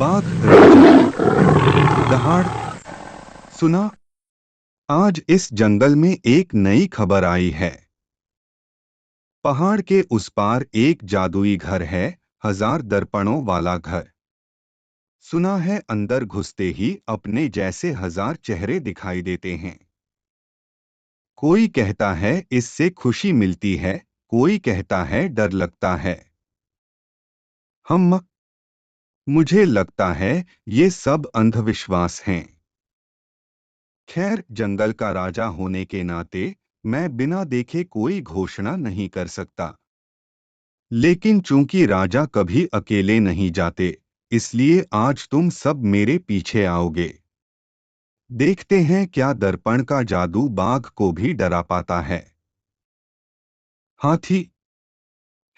बाघ राजा दहाड़। सुना, आज इस जंगल में एक नई खबर आई है। पहाड़ के उस पार एक जादुई घर है, 1000 दर्पणों वाला घर। सुना है अंदर घुसते ही अपने जैसे 1000 चेहरे दिखाई देते हैं। कोई कहता है इससे खुशी मिलती है, कोई कहता है डर लगता है। हम मुझे लगता है ये सब अंधविश्वास हैं। खैर, जंगल का राजा होने के नाते मैं बिना देखे कोई घोषणा नहीं कर सकता। लेकिन चूंकि राजा कभी अकेले नहीं जाते, इसलिए आज तुम सब मेरे पीछे आओगे। देखते हैं क्या दर्पण का जादू बाघ को भी डरा पाता है। हाथी।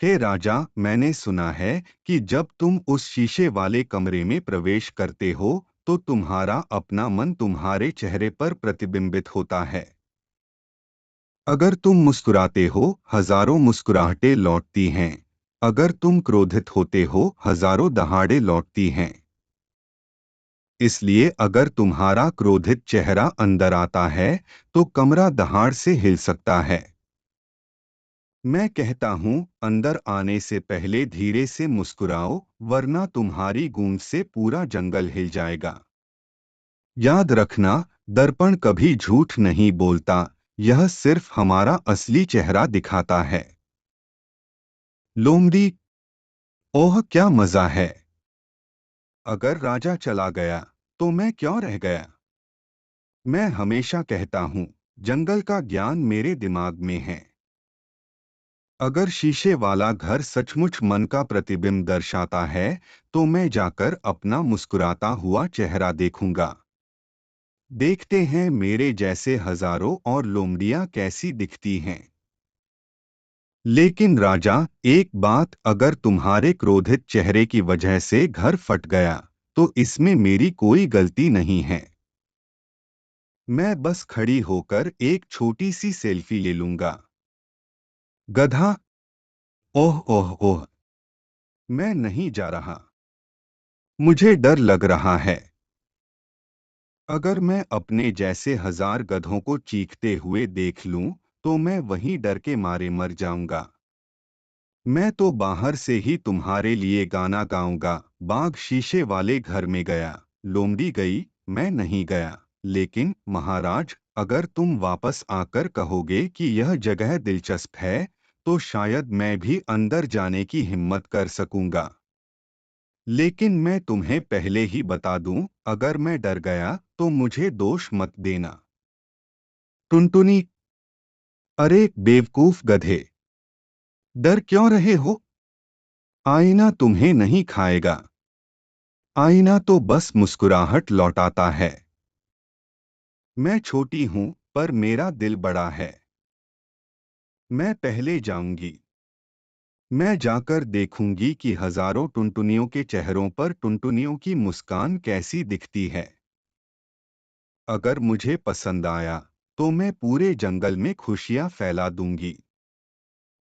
हे राजा, मैंने सुना है कि जब तुम उस शीशे वाले कमरे में प्रवेश करते हो तो तुम्हारा अपना मन तुम्हारे चेहरे पर प्रतिबिंबित होता है। अगर तुम मुस्कुराते हो, 1000 मुस्कुराहटें लौटती हैं। अगर तुम क्रोधित होते हो, 1000 दहाड़े लौटती हैं। इसलिए अगर तुम्हारा क्रोधित चेहरा अंदर आता है तो कमरा दहाड़ से हिल सकता है। मैं कहता हूं, अंदर आने से पहले धीरे से मुस्कुराओ, वरना तुम्हारी गूंज से पूरा जंगल हिल जाएगा। याद रखना, दर्पण कभी झूठ नहीं बोलता, यह सिर्फ हमारा असली चेहरा दिखाता है। लोमड़ी। ओह क्या मजा है। अगर राजा चला गया तो मैं क्यों रह गया। मैं हमेशा कहता हूं, जंगल का ज्ञान मेरे दिमाग में है। अगर शीशे वाला घर सचमुच मन का प्रतिबिंब दर्शाता है तो मैं जाकर अपना मुस्कुराता हुआ चेहरा देखूंगा। देखते हैं मेरे जैसे 1000 और लोमड़ियां कैसी दिखती हैं। लेकिन राजा, एक बात, अगर तुम्हारे क्रोधित चेहरे की वजह से घर फट गया तो इसमें मेरी कोई गलती नहीं है। मैं बस खड़ी होकर एक छोटी सी सेल्फी ले लूंगा। गधा। ओह ओह ओह। मैं नहीं जा रहा। मुझे डर लग रहा है। अगर मैं अपने जैसे 1000 गधों को चीखते हुए देख लूं तो मैं वहीं डर के मारे मर जाऊंगा। मैं तो बाहर से ही तुम्हारे लिए गाना गाऊंगा। बाघ शीशे वाले घर में गया, लोमड़ी गई, मैं नहीं गया। लेकिन महाराज, अगर तुम वापस आकर कहोगे कि यह जगह दिलचस्प है तो शायद मैं भी अंदर जाने की हिम्मत कर सकूंगा। लेकिन मैं तुम्हें पहले ही बता दूं, अगर मैं डर गया तो मुझे दोष मत देना। टुनटुनी। अरे बेवकूफ गधे, डर क्यों रहे हो। आईना तुम्हें नहीं खाएगा। आईना तो बस मुस्कुराहट लौटाता है। मैं छोटी हूं पर मेरा दिल बड़ा है। मैं पहले जाऊंगी। मैं जाकर देखूंगी कि 1000 टुनटुनियों के चेहरों पर टुनटुनियों की मुस्कान कैसी दिखती है। अगर मुझे पसंद आया तो मैं पूरे जंगल में खुशियां फैला दूंगी।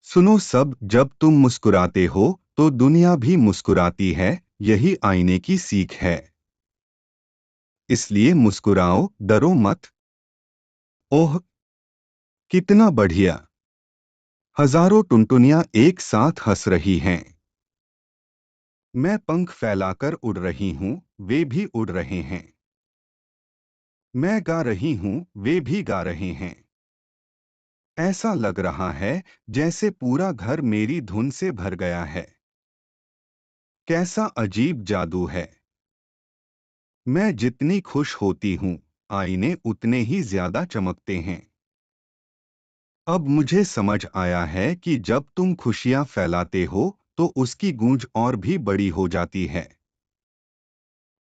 सुनो सब, जब तुम मुस्कुराते हो तो दुनिया भी मुस्कुराती है, यही आईने की सीख है। इसलिए मुस्कुराओ, डरो मत। ओह कितना बढ़िया। 1000 टुनटुनियां एक साथ हंस रही हैं। मैं पंख फैलाकर उड़ रही हूं, वे भी उड़ रहे हैं। मैं गा रही हूं, वे भी गा रहे हैं। ऐसा लग रहा है जैसे पूरा घर मेरी धुन से भर गया है। कैसा अजीब जादू है। मैं जितनी खुश होती हूं, आईने उतने ही ज्यादा चमकते हैं। अब मुझे समझ आया है कि जब तुम खुशियां फैलाते हो तो उसकी गूंज और भी बड़ी हो जाती है।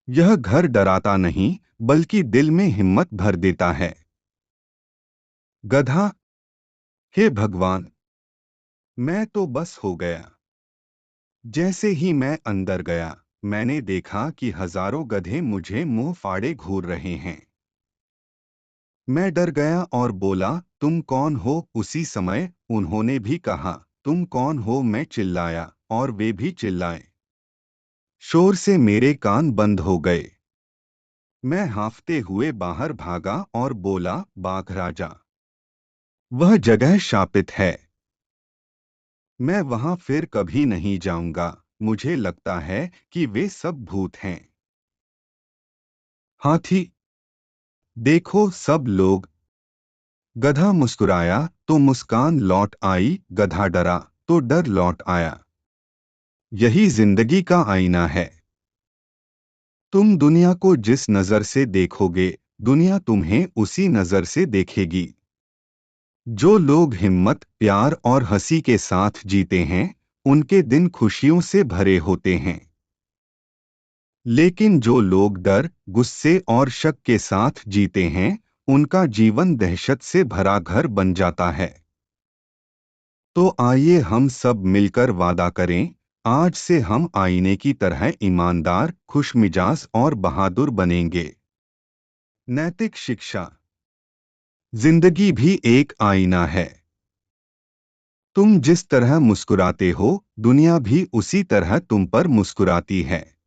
यह घर डराता नहीं, बल्कि दिल में हिम्मत भर देता है। गधा। हे भगवान, मैं तो बस हो गया। जैसे ही मैं अंदर गया, मैंने देखा कि 1000 गधे मुझे मुंह फाड़े घूर रहे हैं। मैं डर गया और बोला, तुम कौन हो। उसी समय उन्होंने भी कहा, तुम कौन हो। मैं चिल्लाया और वे भी चिल्लाए। शोर से मेरे कान बंद हो गए। मैं हांफते हुए बाहर भागा और बोला, बाघ राजा, वह जगह शापित है। मैं वहां फिर कभी नहीं जाऊंगा। मुझे लगता है कि वे सब भूत हैं। हाथी, देखो सब लोग। गधा मुस्कुराया तो मुस्कान लौट आई, गधा डरा तो डर लौट आया। यही जिंदगी का आईना है। तुम दुनिया को जिस नजर से देखोगे, दुनिया तुम्हें उसी नजर से देखेगी। जो लोग हिम्मत, प्यार और हंसी के साथ जीते हैं, उनके दिन खुशियों से भरे होते हैं। लेकिन जो लोग डर, गुस्से और शक के साथ जीते हैं, उनका जीवन दहशत से भरा घर बन जाता है। तो आइए हम सब मिलकर वादा करें, आज से हम आईने की तरह ईमानदार, खुशमिजाज और बहादुर बनेंगे। नैतिक शिक्षा। जिंदगी भी एक आईना है। तुम जिस तरह मुस्कुराते हो, दुनिया भी उसी तरह तुम पर मुस्कुराती है।